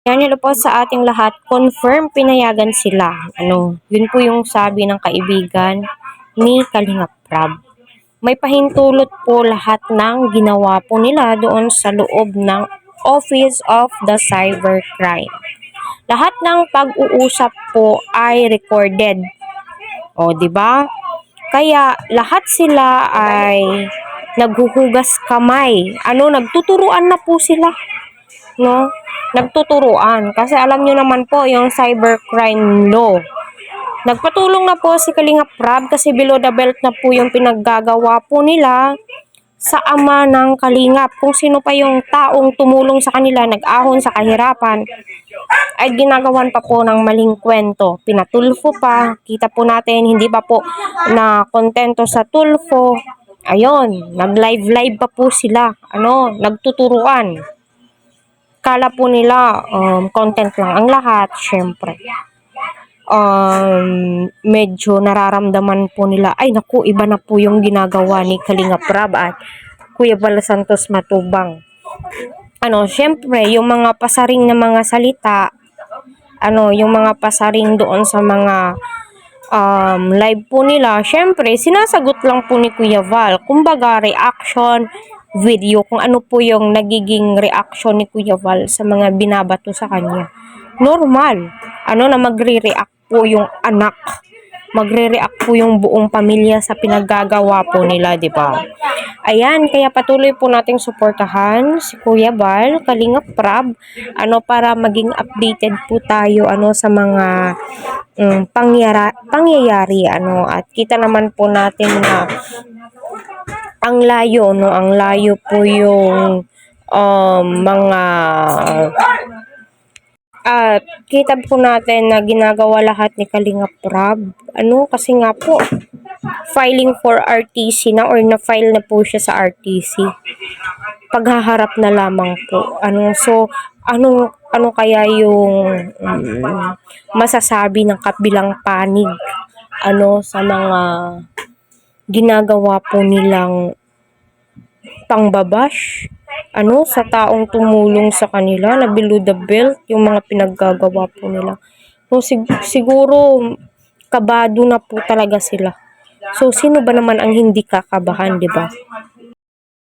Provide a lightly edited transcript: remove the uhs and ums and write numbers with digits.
Yan, hello po sa ating lahat. Confirm pinayagan sila. Yun po yung sabi ng kaibigan ni Kalingap Prab. May pahintulot po lahat ng ginawa po nila doon sa loob ng Office of the Cybercrime. Lahat ng pag-uusap po ay recorded. O, di ba? Kaya lahat sila ay naghuhugas kamay. Nagtuturuan na po sila. No? Nagtuturuan. Kasi alam nyo naman po yung cybercrime law. Nagpatulong na po si Kalingap Prab kasi below the belt na po yung pinaggagawa po nila sa ama ng Kalingap. Kung sino pa yung taong tumulong sa kanila, nag-ahon sa kahirapan, ay ginagawan pa po ng maling kwento. Pinatulfo pa. Kita po natin, hindi pa po na kontento sa tulfo. Ayun, nag-live pa po sila. Nagtuturuan. Kala po nila content lang ang lahat, syempre. Medyo nararamdaman po nila, ay naku, iba na po yung ginagawa ni Kalingap Prab at Kuya Bal Santos Matubang. Syempre, yung mga pasaring na mga salita, yung mga pasaring doon sa mga live po nila, syempre, sinasagot lang po ni Kuya Val. Kumbaga, reaction video, kung ano po yung nagiging reaction ni Kuya Val sa mga binabato sa kanya. Normal. Na magre-react po yung anak. Magre-react po yung buong pamilya sa pinaggagawa po nila, di ba? Ayan, kaya patuloy po nating suportahan si Kuya Bal, Kalingap Prab, para maging updated po tayo sa mga pangyayari, at kita naman po natin na ang layo po yung mga at kita po natin na ginagawa lahat ni Kalingap Prab. Kasi nga po, filing for RTC na or na-file na po siya sa RTC. Paghaharap na lamang po. So, ano kaya yung masasabi ng kabilang panig sa mga ginagawa po nilang pangbabash sa taong tumulong sa kanila na below the belt yung mga pinaggagawa po nila. So, siguro kabado na po talaga sila. So, sino ba naman ang hindi kakabahan, di ba?